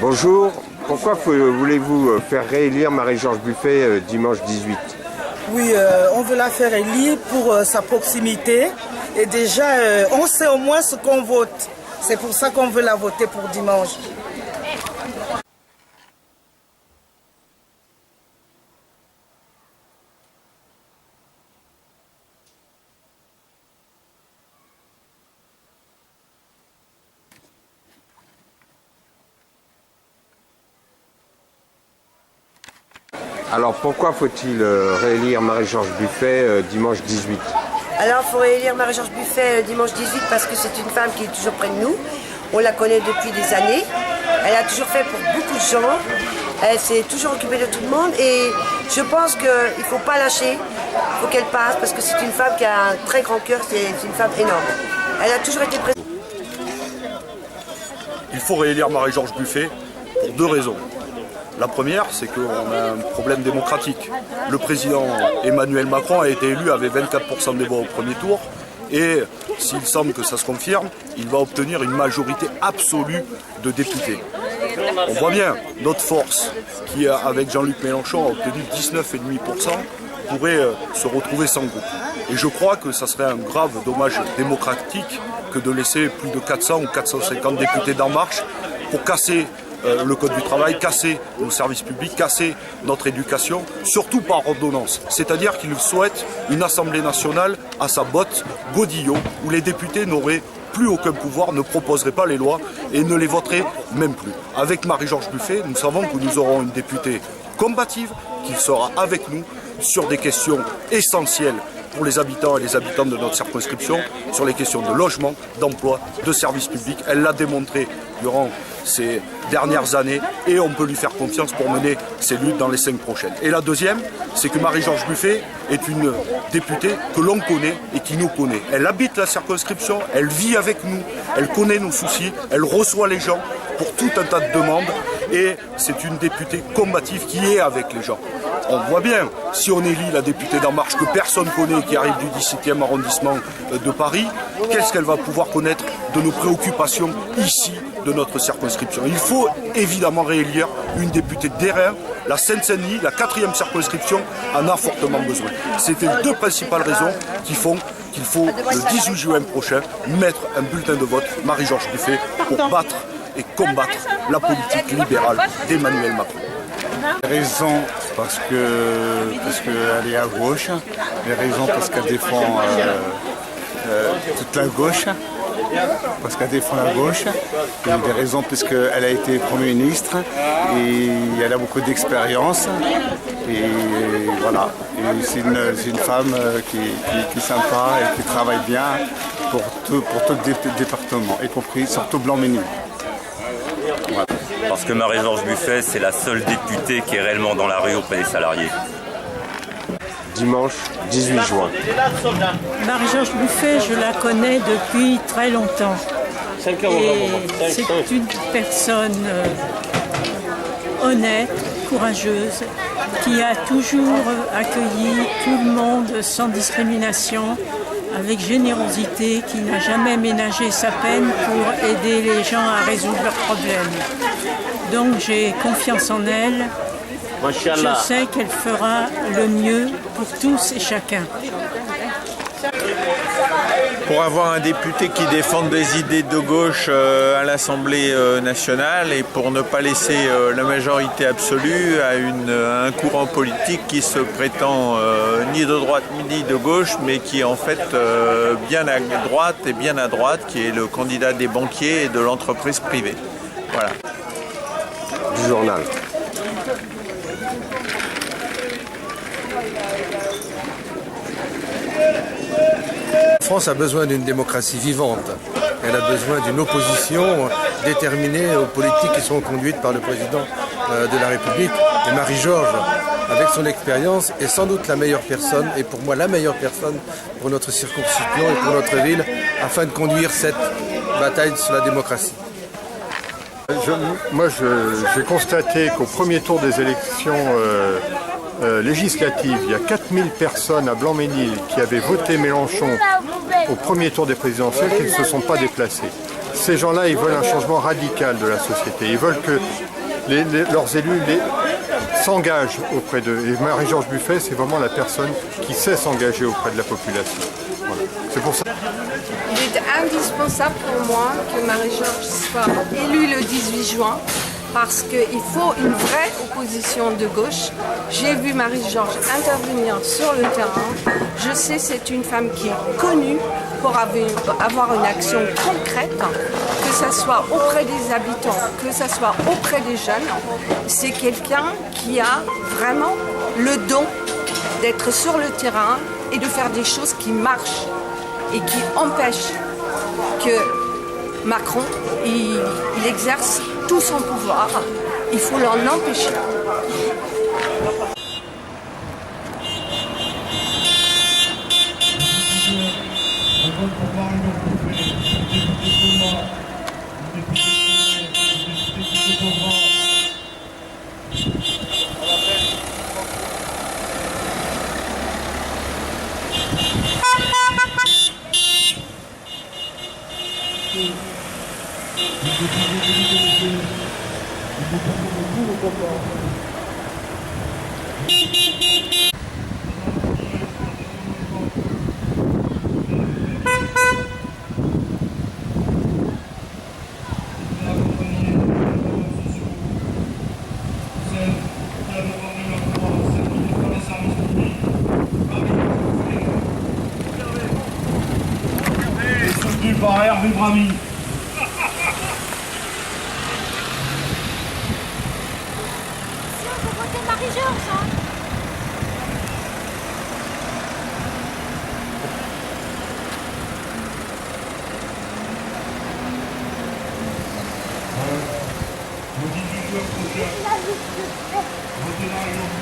Bonjour, pourquoi voulez-vous faire réélire Marie-Georges Buffet dimanche 18? Oui, on veut la faire élire pour sa proximité et déjà on sait au moins ce qu'on vote. C'est pour ça qu'on veut la voter pour dimanche. Alors pourquoi faut-il réélire Marie-Georges Buffet dimanche 18? Alors il faut réélire Marie-Georges Buffet dimanche 18 parce que c'est une femme qui est toujours près de nous. On la connaît depuis des années. Elle a toujours fait pour beaucoup de gens. Elle s'est toujours occupée de tout le monde et je pense qu'il ne faut pas lâcher. Il faut qu'elle passe parce que c'est une femme qui a un très grand cœur, c'est une femme énorme. Elle a toujours été présente. Il faut réélire Marie-Georges Buffet pour deux raisons. La première, c'est qu'on a un problème démocratique. Le président Emmanuel Macron a été élu avec 24% des voix au premier tour et s'il semble que ça se confirme, il va obtenir une majorité absolue de députés. On voit bien notre force qui, avec Jean-Luc Mélenchon, a obtenu 19,5%, pourrait se retrouver sans groupe. Et je crois que ça serait un grave dommage démocratique que de laisser plus de 400 ou 450 députés d'En Marche pour casser le code du travail, casser nos services publics, casser notre éducation, surtout par ordonnance. C'est-à-dire qu'ils souhaitent une Assemblée nationale à sa botte, godillot, où les députés n'auraient plus aucun pouvoir, ne proposeraient pas les lois et ne les voteraient même plus. Avec Marie-Georges Buffet, nous savons que nous aurons une députée combative qui sera avec nous sur des questions essentielles pour les habitants et les habitantes de notre circonscription, sur les questions de logement, d'emploi, de services publics. Elle l'a démontré durant ces dernières années et on peut lui faire confiance pour mener ces luttes dans les 5 prochaines. Et la deuxième, c'est que Marie-Georges Buffet est une députée que l'on connaît et qui nous connaît. Elle habite la circonscription, elle vit avec nous, elle connaît nos soucis, elle reçoit les gens pour tout un tas de demandes et c'est une députée combative qui est avec les gens. On voit bien, si on élit la députée d'En Marche que personne ne connaît, qui arrive du 17e arrondissement de Paris, qu'est-ce qu'elle va pouvoir connaître de nos préoccupations ici, de notre circonscription? Il faut évidemment réélire une députée d'Hérain. La Seine-Saint-Denis, la 4e circonscription, en a fortement besoin. C'était les deux principales raisons qui font qu'il faut, le 18 juin prochain, mettre un bulletin de vote Marie-Georges Buffet pour battre et combattre la politique libérale d'Emmanuel Macron. Les raisons parce qu'elle est à gauche, les raisons parce qu'elle défend toute la gauche, parce qu'elle défend la gauche, et des raisons parce qu'elle a été Premier ministre et elle a beaucoup d'expérience et voilà. Et c'est une femme qui est sympa et qui travaille bien pour tout le département, y compris surtout Blanc-Ménil. Voilà. Parce que Marie-Georges Buffet, c'est la seule députée qui est réellement dans la rue auprès des salariés. Dimanche 18 juin. Marie-Georges Buffet, je la connais depuis très longtemps. Et c'est une personne honnête, courageuse, qui a toujours accueilli tout le monde sans discrimination, avec générosité, qui n'a jamais ménagé sa peine pour aider les gens à résoudre leurs problèmes. Donc j'ai confiance en elle. Je sais qu'elle fera le mieux pour tous et chacun. Pour avoir un député qui défende des idées de gauche à l'Assemblée nationale et pour ne pas laisser la majorité absolue à un courant politique qui se prétend ni de droite ni de gauche, mais qui est en fait bien à droite et bien à droite, qui est le candidat des banquiers et de l'entreprise privée. Voilà. Du journal. La France a besoin d'une démocratie vivante. Elle a besoin d'une opposition déterminée aux politiques qui seront conduites par le président de la République. Et Marie-Georges, avec son expérience, est sans doute la meilleure personne, et pour moi la meilleure personne pour notre circonscription et pour notre ville, afin de conduire cette bataille sur la démocratie. J'ai constaté qu'au premier tour des élections législatives, il y a 4000 personnes à Blanc-Ménil qui avaient voté Mélenchon au premier tour des présidentielles qui ne se sont pas déplacées. ces gens-là, ils veulent un changement radical de la société. Ils veulent que leurs élus s'engagent auprès d'eux. Et Marie-Georges Buffet, c'est vraiment la personne qui sait s'engager auprès de la population. Voilà. C'est pour ça. Il est indispensable pour moi que Marie-Georges soit élue le 18 juin parce qu'il faut une vraie opposition de gauche. J'ai vu Marie-Georges intervenir sur le terrain. Je sais que c'est une femme qui est connue pour avoir une action concrète, que ce soit auprès des habitants, que ce soit auprès des jeunes. C'est quelqu'un qui a vraiment le don d'être sur le terrain et de faire des choses qui marchent et qui empêchent que Macron il exerce tout son pouvoir. Il faut l'en empêcher. Par Hervé Bramy. Si on peut voter Marie-Georges, hein. Le 18 juin prochain, votez Marie-Georges.